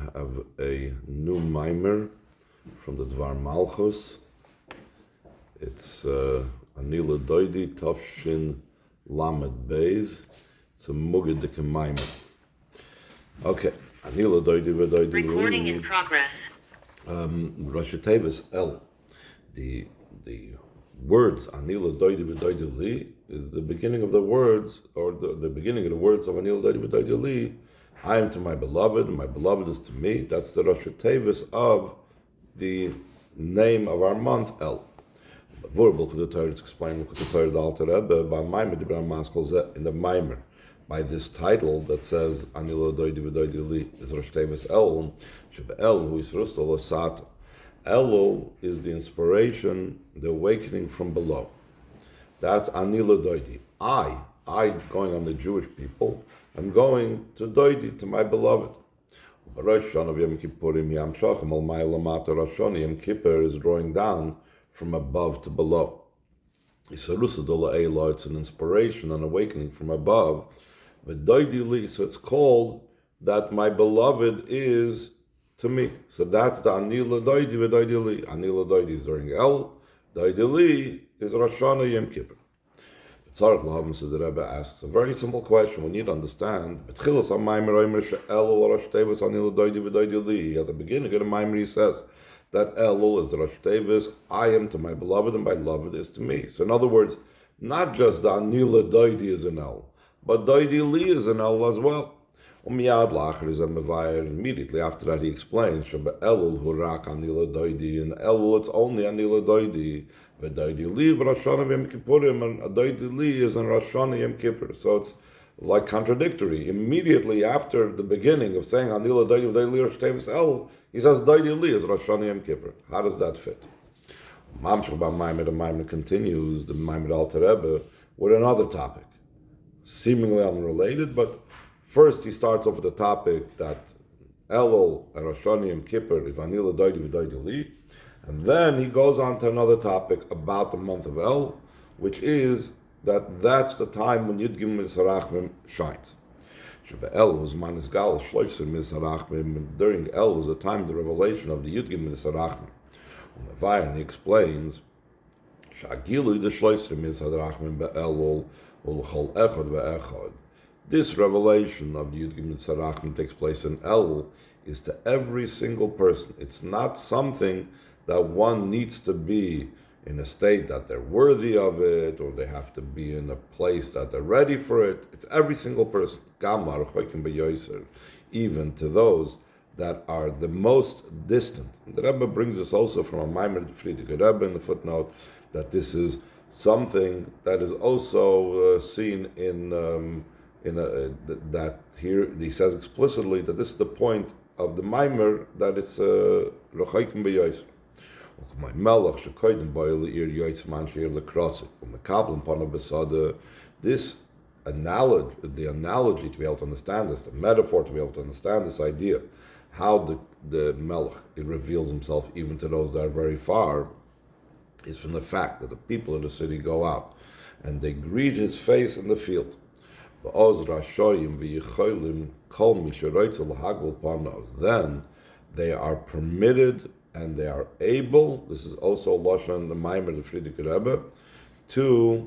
have a new mimer from the Dvar Malchus. It's Ani לדודי Tafshin Lamed Beis. It's a Mugga mimer. Okay, Ani לדודי v'Doidi Li. Recording in progress. Rashi Tevis El. The words Ani לדודי v'Doidi Li is the beginning of the words, or the beginning of the words of Ani לדודי v'Doidi Li. I am to my beloved, and my beloved is to me. That's the Rashi Tevis of the name of our month, El. It's explained in the Alter Rebbe by Dvar Malchus in the Mimer. By this title that says Ani לדודי v'Doidi Li is Rashi Tevis El. El who is Rustal Osat. Elo is the inspiration, the awakening from below. That's Ani לדודי. I going on the Jewish people, I'm going to Doidi, to my beloved. Yom Kippur is drawing down from above to below. It's an inspiration, an awakening from above. So it's called that my beloved is to me. So that's the Ani לדודי v'Doidi Li. Ani לדודי is during El, Doidi Li is Rosh Hashanah Yom Kippur. Tzarech L'havim, so the Rebbe asks a very simple question. We need to understand. At the beginning of the Maimer, he says that Elul is the Rosh Tevis. I am to my beloved, and my beloved is to me. So in other words, not just the Ani לדודי is an El, but Doidi Li is an El as well. Immediately after that, he explains Elul hurak Ani לדודי, and Elul it's only Ani לדודי. Doidi Li Rosh Hashanah Yom Kippurim, and Doidi Li is in Rosh Hashanah Yom Kippur. So it's like contradictory. Immediately after the beginning of saying Ani לדודי v'Doidi Li Rosh Tevis El, he says Doidi Li is Rosh Hashanah Yom Kippur. How does that fit? The Maimer continues, the Maimer Alter Rebbe, with another topic, seemingly unrelated, but first he starts off with the topic that Elul and Rosh Hashanah Yom Kippur is Ani לדודי v'Doidi Li. And then he goes on to another topic about the month of El, which is that's the time when Yud Gimel Sarachmim shines. During El is the time of the revelation of the Yud Gimel Sarachmim. And he explains, this revelation of the Yud Gimel Sarachmim takes place in El is to every single person. It's not something that one needs to be in a state that they're worthy of it, or they have to be in a place that they're ready for it. It's every single person, even to those that are the most distant. The Rebbe brings us also from a Maimer Friedrich Rebbe in the footnote that this is something that is also seen that here he says explicitly that this is the point of the Maimer, that it's Rochaikim B'Yoyser. This analogy, the analogy to be able to understand this, the metaphor to be able to understand this idea, how the Melech reveals himself even to those that are very far, is from the fact that the people of the city go out and they greet his face in the field. Then they are permitted and they are able, this is also Lashon, the Maimer, the Friedrich Rebbe, to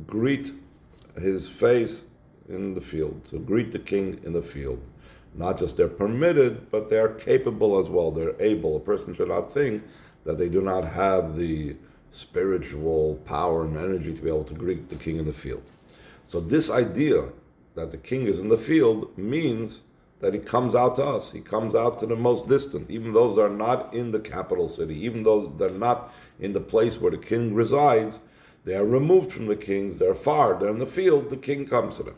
greet his face in the field, to greet the king in the field. Not just they're permitted, but they are capable as well. They're able. A person should not think that they do not have the spiritual power and energy to be able to greet the king in the field. So this idea that the king is in the field means that he comes out to us. He comes out to the most distant, even those that are not in the capital city, even though they're not in the place where the king resides, they are removed from the kings, they're far, they're in the field, the king comes to them.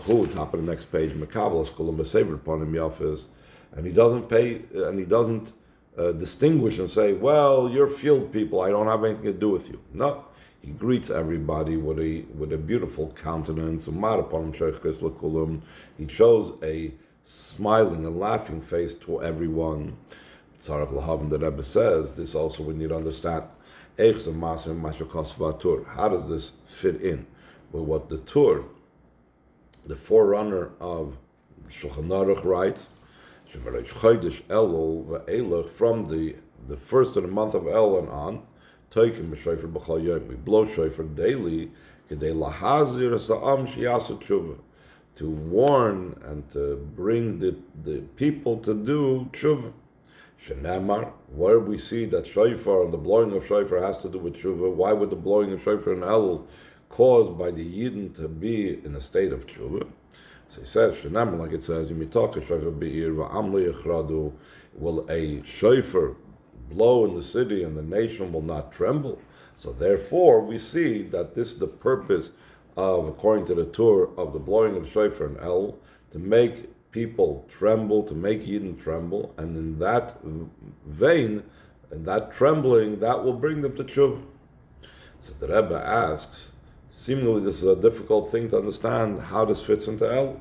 Who, top of the next page, Mekabel Skulam Besever upon him Yafis, and he doesn't distinguish and say, well, you're field people, I don't have anything to do with you. No. He greets everybody with a beautiful countenance. He shows a smiling and laughing face to everyone. Tzarech L'havim, the Rebbe says, this also we need to understand. How does this fit in with what the Tur, the forerunner of Shulchan Aruch writes, from the first of the month of El and on, we blow shofar daily to warn and to bring the people to do tshuva. Shenamar, where we see that shofar and the blowing of shofar has to do with tshuva, why would the blowing of shofar in El cause by the Yidden to be in a state of tshuva? So he says, Shenamar, like it says, will a shofar blow in the city and the nation will not tremble? So therefore, we see that this is the purpose of, according to the Torah, of the blowing of shofar in El, to make people tremble, to make Yidden tremble, and in that vein, in that trembling, that will bring them to tshuva. So the Rebbe asks, seemingly this is a difficult thing to understand how this fits into El.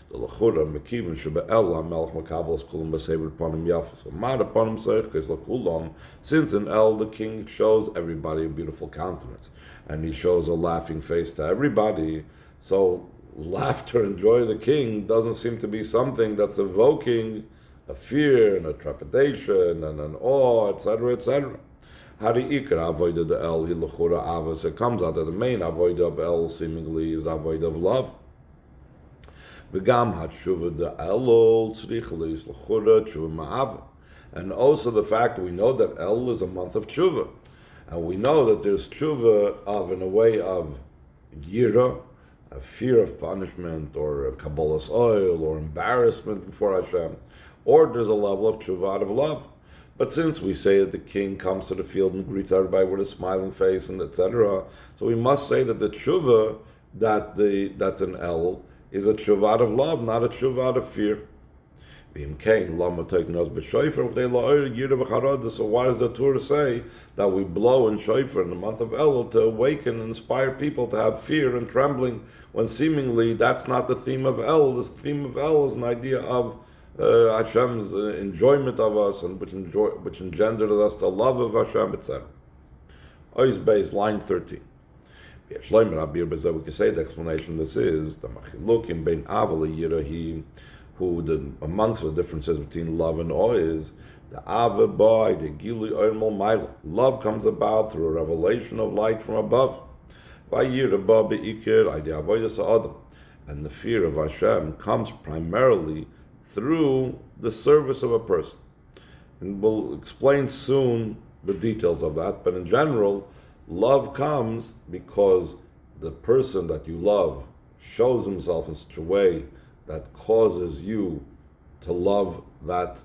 The lechura mekivin sheba El hamelech makabel kulam b'sever panim yafas umad panim zeiches lekulam. Since in El the king shows everybody a beautiful countenance, and he shows a laughing face to everybody, so laughter and joy of the king doesn't seem to be something that's evoking a fear and a trepidation and an awe, etc., etc. Hari ikar avodah de El hi lechura avos. It comes out that the main avodah of El seemingly is avodah of love. And also the fact that we know that El is a month of tshuva, and we know that there's tshuva of, in a way, of yira, a fear of punishment, or a kabbalas oil, or embarrassment before Hashem, or there's a level of tshuva out of love. But since we say that the king comes to the field and greets everybody with a smiling face, and etc., so we must say that the tshuva that's in El is a tshuva of love, not a tshuva of fear. So why does the Torah say that we blow in shofar in the month of Elul to awaken and inspire people to have fear and trembling, when seemingly that's not the theme of El? The theme of El is an idea of Hashem's enjoyment of us, and which engendered us the love of Hashem, etc. Ois Beis, line 13. We can say the explanation this is the machilukim bein avali yirahi, who amongst the differences between love and awe is the ava boy, the gili oimel maila. Love comes about through a revelation of light from above. And the fear of Hashem comes primarily through the service of a person. And we'll explain soon the details of that, but in general, love comes because the person that you love shows himself in such a way that causes you to love that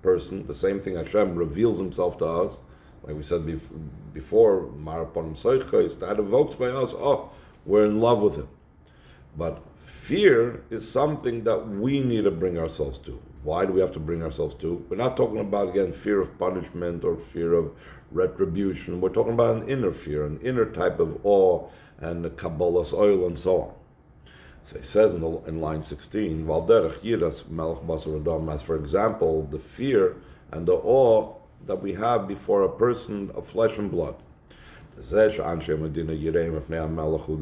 person. The same thing, Hashem reveals himself to us, like we said before, that evokes by us, we're in love with him. But fear is something that we need to bring ourselves to. Why do we have to bring ourselves to? We're not talking about, again, fear of punishment or fear of retribution. We're talking about an inner fear, an inner type of awe and the kabbalas oil and so on. So he says in line 16, as for example, the fear and the awe that we have before a person of flesh and blood. The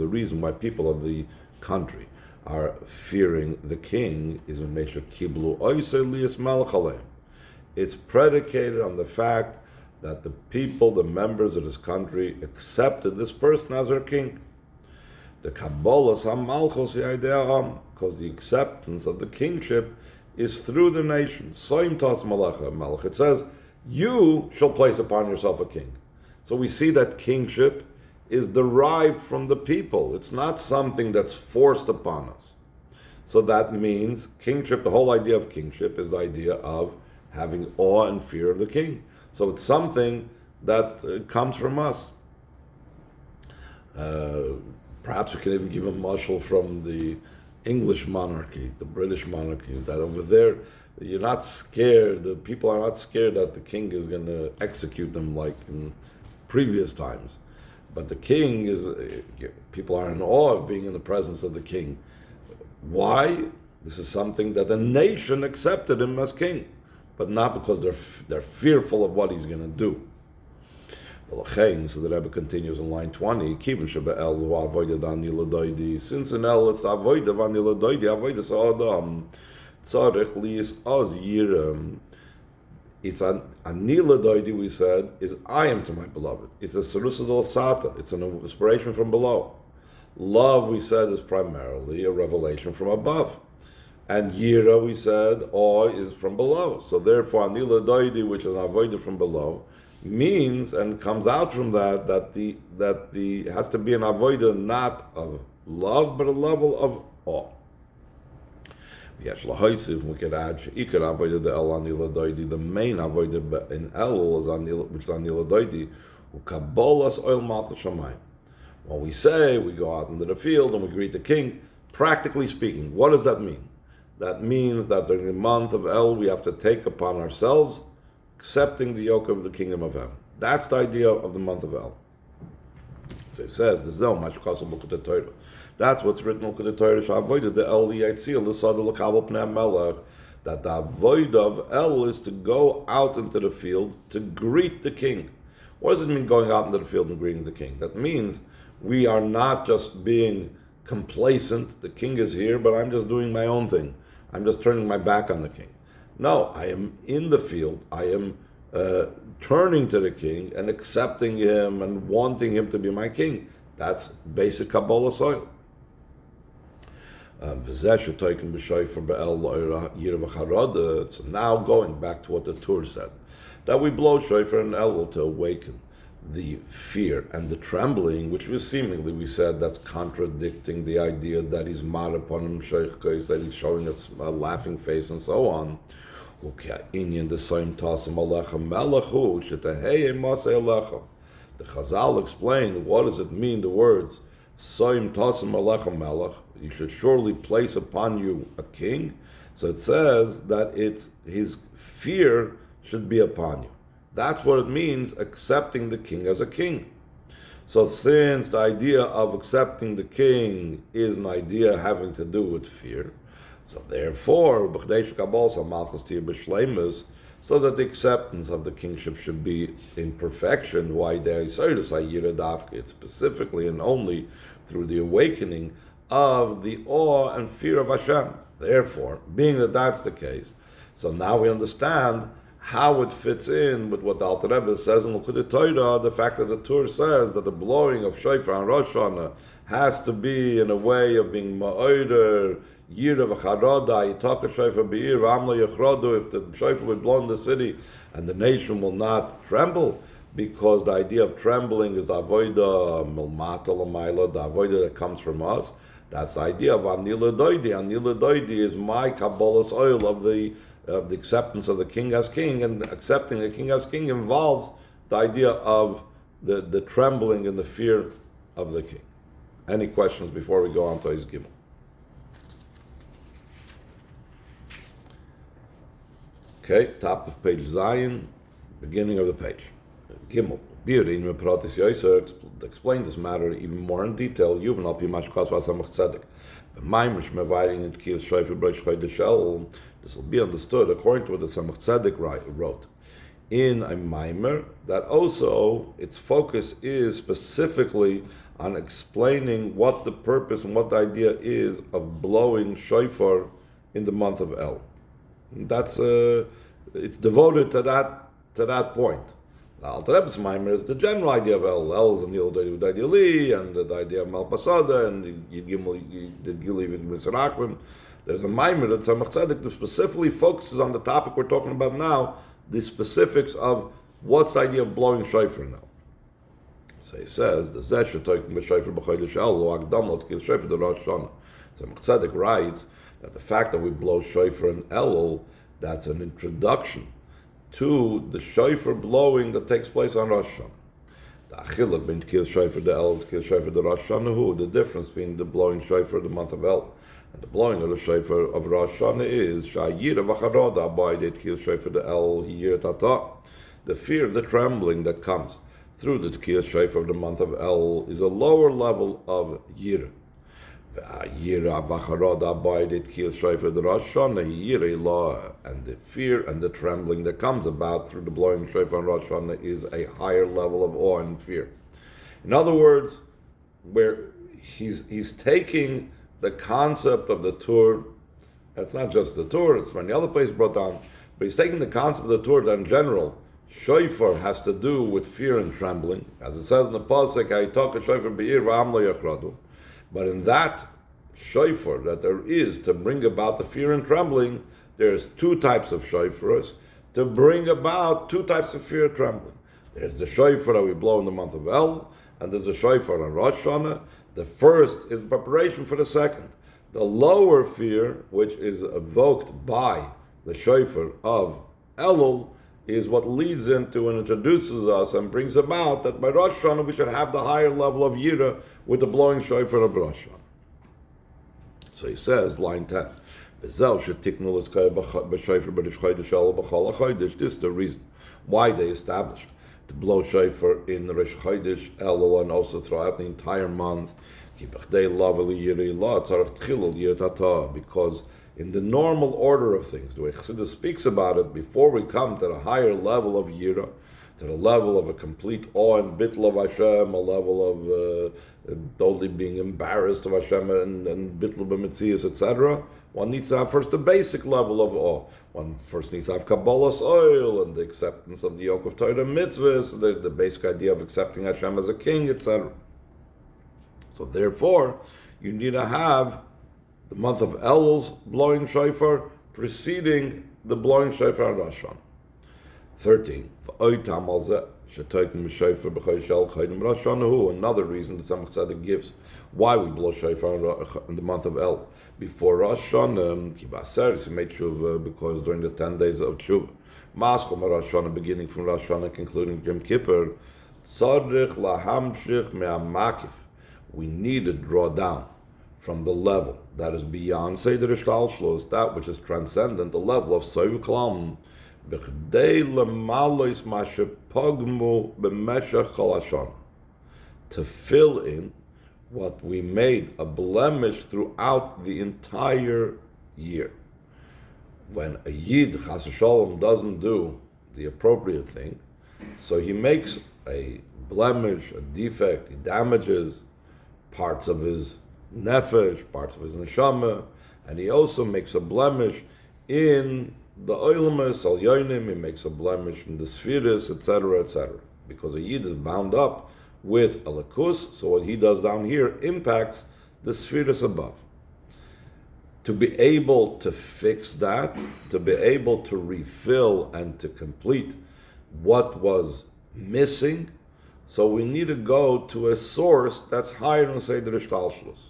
reason why people of the country are fearing the king is it's predicated on the fact that the people, the members of this country, accepted this person as their king. The Kabbalah Malchus, because the acceptance of the kingship is through the nation. It says, you shall place upon yourself a king. So we see that kingship is derived from the people. It's not something that's forced upon us. So that means kingship, the whole idea of kingship is the idea of having awe and fear of the king. So it's something that comes from us. Perhaps we can even give a mashal from the English monarchy, the British monarchy, that over there, you're not scared, the people are not scared that the king is going to execute them like in previous times. But the king is, people are in awe of being in the presence of the king. Why? This is something that the nation accepted him as king, but not because they're fearful of what he's going to do. So the Rebbe continues in line 20, since in El it's avoid of avodah sa'adam, tzarich liis oz yiram. It's an anila doidi, we said, is I am to my beloved. It's a sarusadal sata. It's an inspiration from below. Love, we said, is primarily a revelation from above. And yira, we said, awe is from below. So therefore, anila doidi, which is avoided from below, means and comes out from that the has to be an avoider not of love, but a level of awe. Yesh lahoisiv, we could add sheikar avodah the el anila doidi. The main avodah in el is anila, which is anila doidi, who kabolas oil malchus shamayim. When we say we go out into the field and we greet the king, practically speaking, what does that mean? That means that during the month of El, we have to take upon ourselves accepting the yoke of the kingdom of heaven. That's the idea of the month of El. So it says, that's what's written in the Torah, the El Yitzil, the Sadal Kabal Pnei Melech, that the avoid of El is to go out into the field to greet the king. What does it mean going out into the field and greeting the king? That means we are not just being complacent, the king is here, but I'm just doing my own thing. I'm just turning my back on the king. No, I am in the field. I am turning to the king and accepting him and wanting him to be my king. That's basic Kabbalah soil. So now going back to what the Tur said, that we blow shofar and elul to awaken the fear and the trembling, which was seemingly, we said, that's contradicting the idea that he's mad upon him, that he's showing us a laughing face and so on. The Chazal explained, what does it mean, the words, Soim Tasim Alecha Melech, you should surely place upon you a king. So it says that it's his fear should be upon you. That's what it means, accepting the king as a king. So since the idea of accepting the king is an idea having to do with fear, so therefore, so that the acceptance of the kingship should be in perfection, why there is it's specifically and only through the awakening of the awe and fear of Hashem. Therefore, being that that's the case, so now we understand how it fits in with what the Alter Rebbe says in Likkutei Torah, the fact that the Tur says that the blowing of shofar on Rosh Hashanah has to be in a way of being ma'oder, yira v'charoda, yitaka shofar be'ir, v'amlo yechrodu, if the shofar would blow in the city and the nation will not tremble, because the idea of trembling is avoida milmata l'mayla, the avoida that comes from us. That's the idea of anila doidi. Anila doidi is my kabbalas oil of the acceptance of the king as king, and accepting the king as king involves the idea of the trembling and the fear of the king. Any questions before we go on to his Gimel? Okay, top of page Zion, beginning of the page. Gimel. Explain this matter even more in detail. This will be understood according to what the Samach Tzedek wrote in a Maimer, that also its focus is specifically on explaining what the purpose and what the idea is of blowing shofar in the month of El. That's it's devoted to that point. The Alter Rebbe's Maimer is the general idea of El. El is in the old Li, and the idea of Malpasada, and the Gimel Gili Misrakim. There's a Maimer that Samach Tzedek that specifically focuses on the topic we're talking about now, the specifics of what's the idea of blowing shofar now. So he says, the Zeh shetoikim b'shofar b'chodesh El lo akdam lo tkil shofar the Rosh Hashanah. Samach Tzedek writes that the fact that we blow shofar in Elul, that's an introduction to the shofar blowing that takes place on Rosh Hashanah. The achiluk between tkil shofar the El, tkil shofar the Rosh Hashanah, the difference between the blowing shofar the month of El and the blowing of the shofar of Rosh Hashanah is shayira v'charoda abayde tkil shofar the El hiyir tata. The fear, the trembling that comes through the tkil shofar of the month of El is a lower level of yira. Yira v'charoda abayde tkil shofar the Rosh Hashanah hiyir law, and the fear and the trembling that comes about through the blowing shofar on Rosh Hashanah is a higher level of awe and fear. In other words, where he's taking the concept of the Tur That's not just the Torah, it's many other places brought down. But he's taking the concept of the Torah that in general, shofar has to do with fear and trembling. As it says in the Pasuk, I talk a shofar be'ir v'am lo yachradu. But in that shofar that there is to bring about the fear and trembling, there's two types of shofars to bring about two types of fear and trembling. There's the shofar that we blow in the month of El, and there's the shofar on Rosh Hashanah. The first is preparation for the second. The lower fear, which is evoked by the shofar of Elul, is what leads into and introduces us and brings about that by Rosh Hashanah we should have the higher level of Yira with the blowing shofar of Rosh Hashanah. So he says, line 10, this is the reason why they established to blow shofar in the Rosh Chodesh Elul and also throughout the entire month, because in the normal order of things, the way Chassidus speaks about it, before we come to the higher level of Yira, to the level of a complete awe and bittul of Hashem, a level of totally being embarrassed of Hashem and bittul b'metzias, etc., one needs to have first the basic level of awe. One first needs to have Kabbalah's oil and the acceptance of the yoke of Torah mitzvahs, the basic idea of accepting Hashem as a king, etc. So therefore, you need to have the month of Elul's blowing shofar preceding the blowing shofar on Rosh Hashanah. 13. Another reason that Tzemach Tzedek gives why we blow shofar in the month of El before Rosh Hashanah. He made tshuva because during the 10 days of tshuva, Maschal Rosh Hashanah, beginning from Rosh Hashanah, concluding Yom Kippur, tzarich lahamshich me'amakif. We need to draw down from the level that is beyond Seder Ishtalshlos, that which is transcendent, the level of Soiv Kalam, b'chdei lemalois mashepogmu b'meshach kol hashana, to fill in what we made a blemish throughout the entire year. When a Yid, Chas v'Shalom, doesn't do the appropriate thing, so he makes a blemish, a defect, he damages parts of his nefesh, parts of his neshama, and he also makes a blemish in the oilmas, al yonim, he makes a blemish in the spheres, etc., etc. Because a Yid is bound up with a lakus, so what he does down here impacts the spheres above. To be able to fix that, to be able to refill and to complete what was missing, so we need to go to a source that's higher than Seder Ishtalshlos.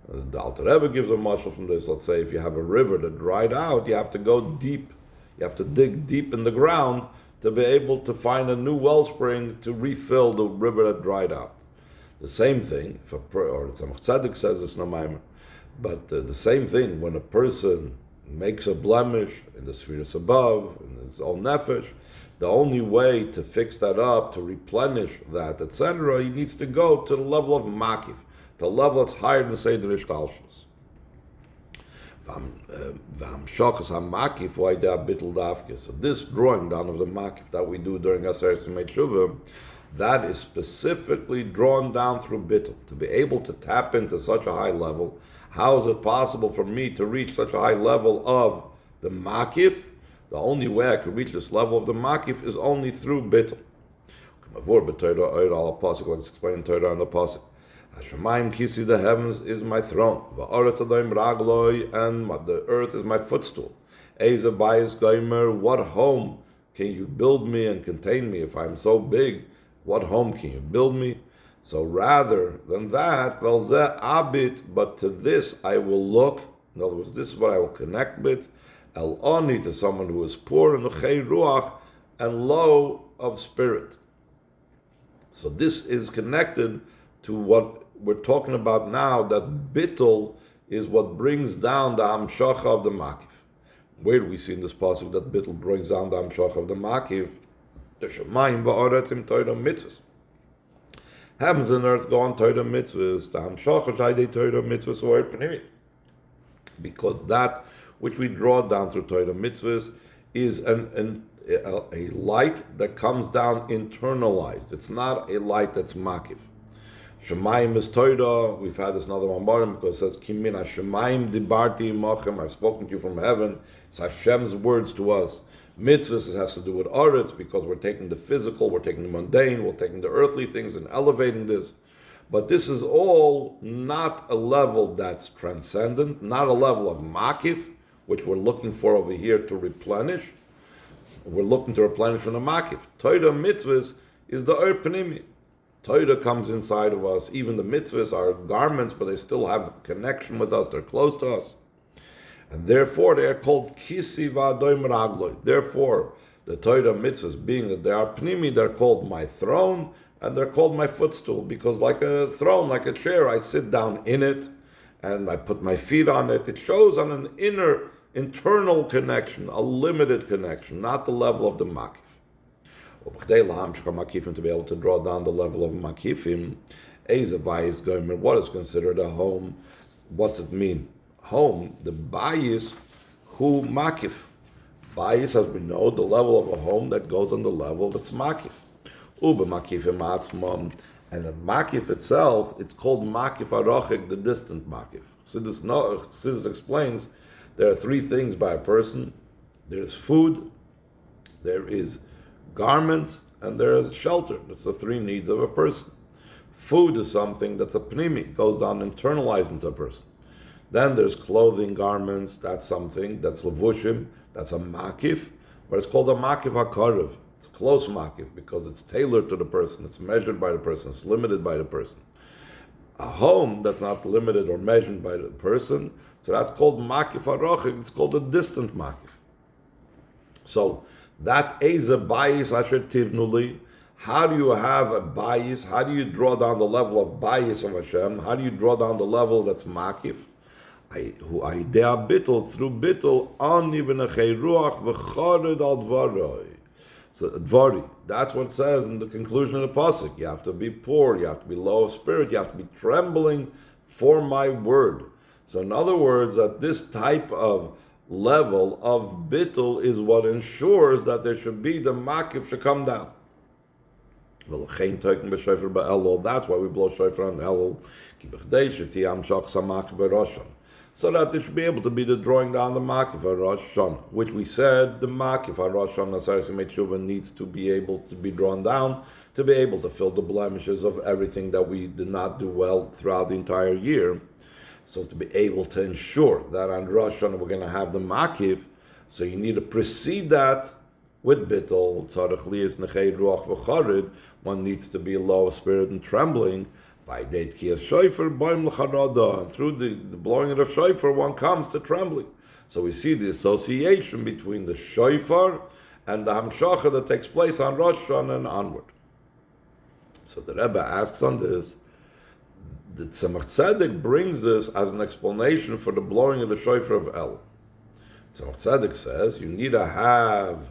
The Alter Rebbe gives a mashal from this. Let's say if you have a river that dried out, you have to go deep. You have to dig deep in the ground to be able to find a new wellspring to refill the river that dried out. The same thing, or Tzemach Tzedek says this in a Maimer, but the same thing when a person makes a blemish in the spheres above, in his own nefesh, the only way to fix that up, to replenish that, etc., he needs to go to the level of makif, the level that's higher than Seder Ishtalshus. So this drawing down of the makif that we do during Aseret Simei Tshuva, that is specifically drawn down through bittul. To be able to tap into such a high level, how is it possible for me to reach such a high level of the makif? The only way I can reach this level of the makif is only through bittul. Let's explain Torah on the pasuk. Hashemayim kisi, the heavens is my throne. Va'aretz adayim ragloi, and the earth is my footstool. Eza bayis goymer, what home can you build me and contain me? If I'm so big, what home can you build me? So rather than that, velzeh abit, but to this I will look. In other words, this is what I will connect with. El oni, to someone who is poor, and uchei ruach, and low of spirit. So this is connected to what we're talking about now, that bittul is what brings down the hamshacha of the makif. Where do we see in this passage that bittul brings down the hamshacha of the makif? The shemayim va'aretz im Torah mitzvahs. Heavens and earth go on Torah mitzvahs. The hamshacha shaydei Torah mitzvahs or pnimi. Because that which we draw down through Torah mitzvahs is a light that comes down internalized. It's not a light that's makif. Shemaim is Torah. We've had this another one because it says, Kimin Shemaim dibarti imochem. I've spoken to you from heaven. It's Hashem's words to us. Mitzvahs has to do with Aretz because we're taking the physical, we're taking the mundane, we're taking the earthly things and elevating this. But this is all not a level that's transcendent, not a level of makif, which we're looking for over here to replenish. We're looking to replenish from the makif. Torah mitzvahs is the Or Pnimi. Torah comes inside of us. Even the mitzvahs are garments, but they still have a connection with us. They're close to us. And therefore, they are called kisi v'adoim ragloi. Therefore, the Torah mitzvahs, being that they are pnimi, they're called my throne, and they're called my footstool, because like a throne, like a chair, I sit down in it, and I put my feet on it. It shows on an inner, internal connection, a limited connection, not the level of the makif. To be able to draw down the level of makifim, what is considered a home? What's it mean? Home, the bayis, who makif. Bayis, as we know, the level of a home that goes on the level of its makif. Ube makifim atzmam, and the makif itself, it's called makif arochik, the distant makif. So this explains there are three things by a person. There is food, there is garments, and there is shelter. That's the three needs of a person. Food is something that's a pnimi, goes down, internalized into a person. Then there's clothing, garments, that's something, that's levushim, that's a makif, but it's called a makif hakarev. It's a close makif because it's tailored to the person, it's measured by the person, it's limited by the person. A home that's not limited or measured by the person, so that's called makif harochik, it's called a distant makif. So that is a bayis asher tivnuli. How do you have a bayis? How do you draw down the level of bayis of Hashem? How do you draw down the level that's makif? Who idea bittul through bittul ani v'nechei ruach v'chared al dvaroi. So dvari, that's what it says in the conclusion of the pasuk. You have to be poor, you have to be low of spirit, you have to be trembling for my word. So in other words, that this type of level of bittul is what ensures that there should be the makif should come down. That's why we blow shofar on Elul, so that it should be able to be the drawing down the makif Rosh Hashanah, which we said the makif Rosh Hashanah needs to be able to be drawn down to be able to fill the blemishes of everything that we did not do well throughout the entire year. So to be able to ensure that on Rosh Hashanah we're going to have the makif, so you need to precede that with bittul, tzarech liyas nechei ruach v'charid. One needs to be low of spirit and trembling. By deit kiyas shofar boim l'charada, and through the blowing of the shofar, one comes to trembling. So we see the association between the shofar and the hamshacha that takes place on Rosh Hashanah and onward. So the Rebbe asks on this. The Tzemach Tzedek brings this as an explanation for the blowing of the shofar of El. Tzemach Tzedek says you need to have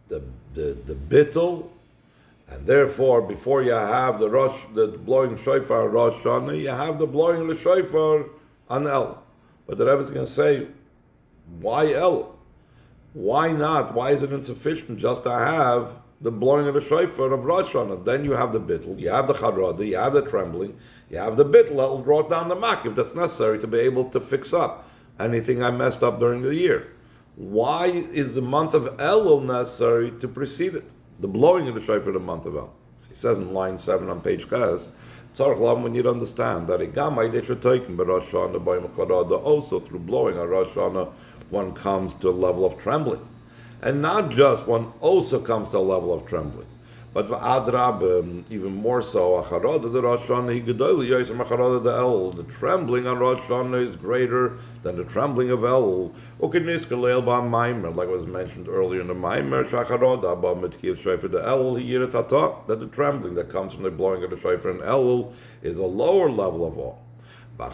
the bittul, and therefore before you have the blowing shofar Rosh Hashanah, you have the blowing of the shofar on El. But the Rebbe is going to say, why El? Why not? Why is it insufficient just to have the blowing of the shofar of Rosh Hashanah? Then you have the bittul, you have the charada, you have the trembling, you have the bittul that will draw down the makif that's necessary to be able to fix up anything I messed up during the year. Why is the month of Elul necessary to precede it? The blowing of the shofar, the month of Elul. So he says in line 7 on page Ches, we need to understand that also through blowing on Rosh Hashanah, one comes to a level of trembling. And not just one also comes to a level of trembling, but even more so, the trembling on Rosh Hashanah is greater than the trembling of Elul. Like was mentioned earlier in the Maimer, that the trembling that comes from the blowing of the shofar in Elul is a lower level of awe. And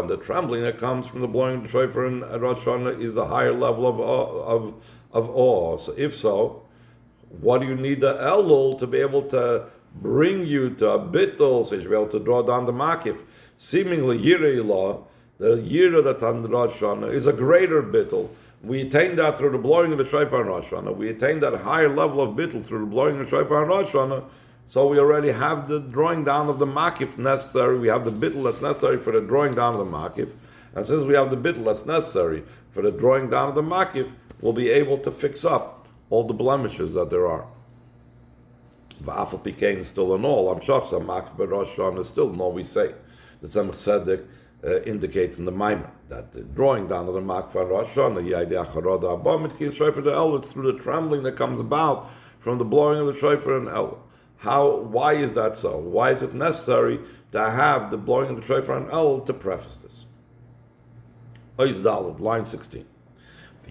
the trembling that comes from the blowing of the shofar in Rosh Hashanah is the higher level of awe. So if so, what do you need the Elul to be able to bring you to a bittul, so you should be able to draw down the makif? Seemingly Yirei Ilah, the Yira that's on the Rosh Hashanah, is a greater bittul. We attain that through the blowing of the shofar in Rosh Hashanah. We attain that higher level of bittul through the blowing of the shofar in Rosh Hashanah. So we already have the drawing down of the makif necessary. We have the bittul that's necessary for the drawing down of the makif. And since we have the bittul that's necessary for the drawing down of the makif, we'll be able to fix up all the blemishes that there are. V'afal pikein still in all, am shachsa makif b'rosh Hashanah is still no, we say. The Tzemach Tzedek indicates in the Maimer that the drawing down of the makif b'rosh Hashanah, ya'idei acharoda abam it kis shofar the el, it's through the trembling that comes about from the blowing of the shofar and el. Why is that so? Why is it necessary to have the blowing of the shofar and el to preface this? Ois Daled, line 16.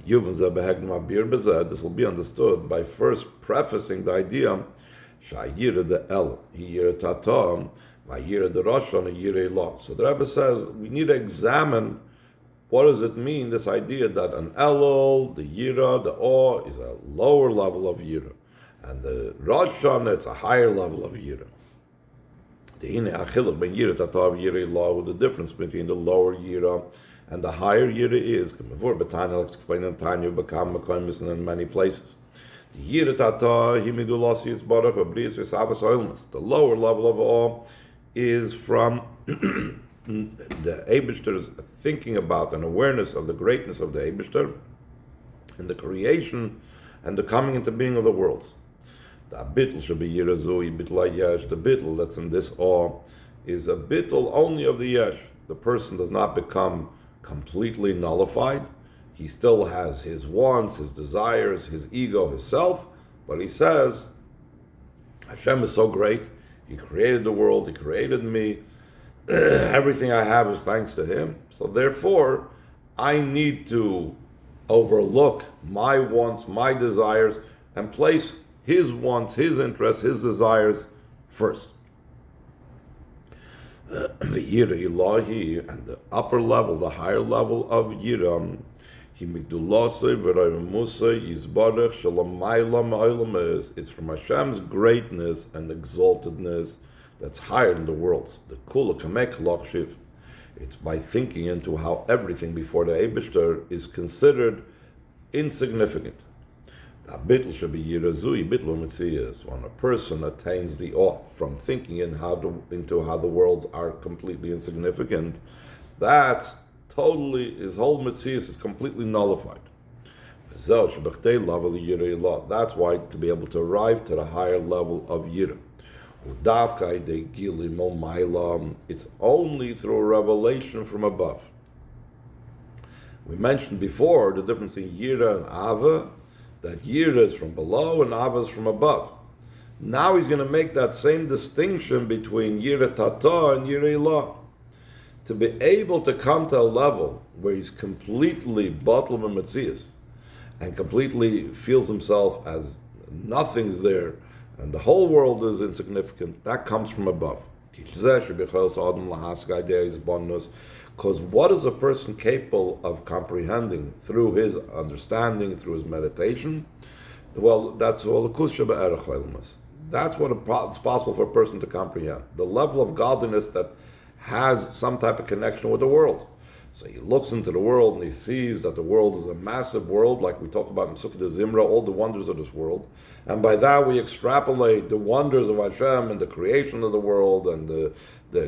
This will be understood by first prefacing the idea Shayira the El, Yira Tatam, Vayira the Roshon, Yira Law. So the Rebbe says we need to examine what does it mean, this idea that an Elul, the Yira, the Awe is a lower level of Yira, and the Roshon, it's a higher level of Yira. The difference between the lower Yira and the higher Yira is, let's explain in Tanya, in many places. The lower level of awe is from the Eibishter's thinking about and awareness of the greatness of the Eibishter and the creation and the coming into being of the worlds. The bittul should be yirazui, bittul yesh. The bittul that's in this awe is a bittul only of the yesh. The person does not become completely nullified. He still has his wants, his desires, his ego, his self, but he says, Hashem is so great, He created the world, He created me, everything I have is thanks to Him, so therefore, I need to overlook my wants, my desires, and place His wants, His interests, His desires first. The Yira Ilahi, and the upper level, the higher level of Yira, it's from Hashem's greatness and exaltedness that's higher than the worlds. The Kula Kamek Lokshiv, it's by thinking into how everything before the Eibishter is considered insignificant. The bittul should be yirazui, bittul mitzias. When a person attains the awe from thinking into how the worlds are completely insignificant, that's totally, his whole mitzias is completely nullified. That's why to be able to arrive to the higher level of yira, it's only through a revelation from above. We mentioned before the difference in yira and ava, that yira is from below and ava is from above. Now he's going to make that same distinction between yira tata and yira ilah. To be able to come to a level where he's completely batal b'metzias and completely feels himself as nothing's there and the whole world is insignificant, that comes from above. Because what is a person capable of comprehending through his understanding, through his meditation? Well, that's all the kusha be'erech oilmas. That's what it's possible for a person to comprehend. The level of godliness that has some type of connection with the world. So he looks into the world and he sees that the world is a massive world, like we talk about in Sukkot Zimra, all the wonders of this world. And by that we extrapolate the wonders of Hashem and the creation of the world and the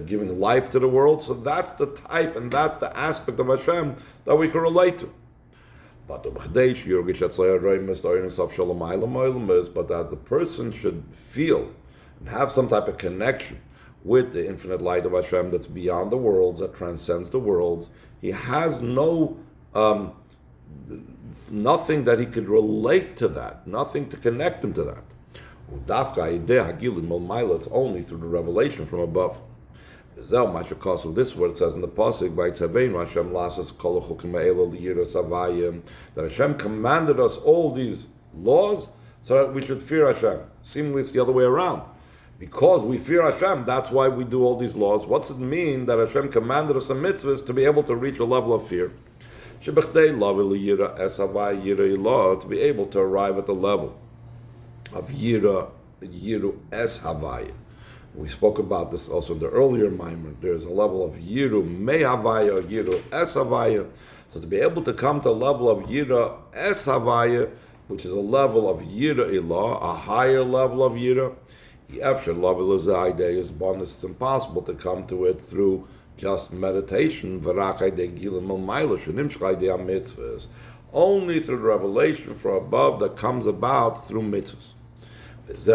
giving life to the world. So that's the type and that's the aspect of Hashem that we can relate to. But that the person should feel and have some type of connection with the infinite light of Hashem that's beyond the worlds, that transcends the worlds. He has no nothing that he could relate to that, nothing to connect him to that. It's only through the revelation from above. This is what it says in the pasuk that Hashem commanded us all these laws so that we should fear Hashem. Seemingly it's the other way around. Because we fear Hashem, that's why we do all these laws. What's it mean that Hashem commanded us a mitzvahs to be able to reach a level of fear? To be able to arrive at the level of yiru es havaya. We spoke about this also in the earlier mimer. There's a level of yiru me havaya, yiru es havaya. So to be able to come to a level of yiru es havaya, which is a level of yiru ilah, a higher level of yiru, The Efshar level is the idea is bonus. It's impossible to come to it through just meditation. Only through the revelation from above that comes about through mitzvahs. That's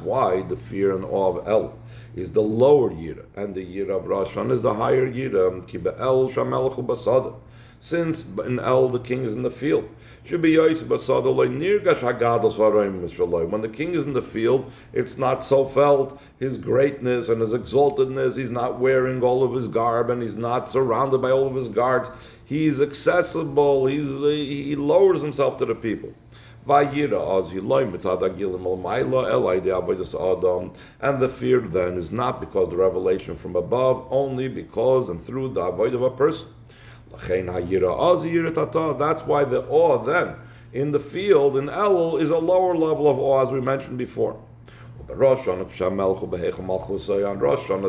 why the fear and awe of El is the lower yira, and the yira of Rosh Hashanah is the higher yira. Since in El the king is in the field. When the king is in the field, it's not so felt his greatness and his exaltedness. He's not wearing all of his garb and he's not surrounded by all of his guards. He's accessible. He lowers himself to the people. And the fear then is not because the revelation from above, only because and through the avoid of a person. That's why the awe then in the field in Elul is a lower level of awe, as we mentioned before. On Rosh Hashanah,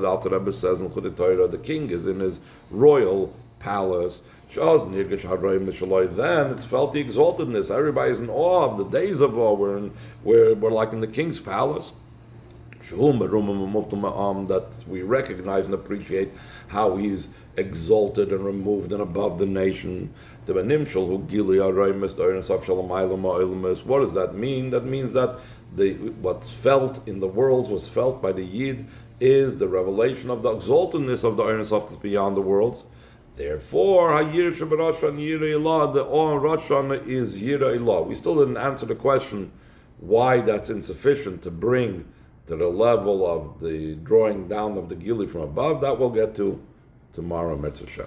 the Alter Rebbe says in Chutei Torah, the king is in his royal palace. Then it's felt the exaltedness. Everybody's in awe of the days of awe. We're like in the king's palace. That we recognize and appreciate how he's exalted and removed and above the nation. What does that mean? That means that what's felt in the worlds was felt by the Yid is the revelation of the exaltedness of the Ein Sof beyond the worlds. Therefore, the awe in Rosh Hashanah is Yira Ilah. We still didn't answer the question why that's insufficient to bring to the level of the drawing down of the Gili from above. That we'll get to tomorrow, Mitzvah Shem.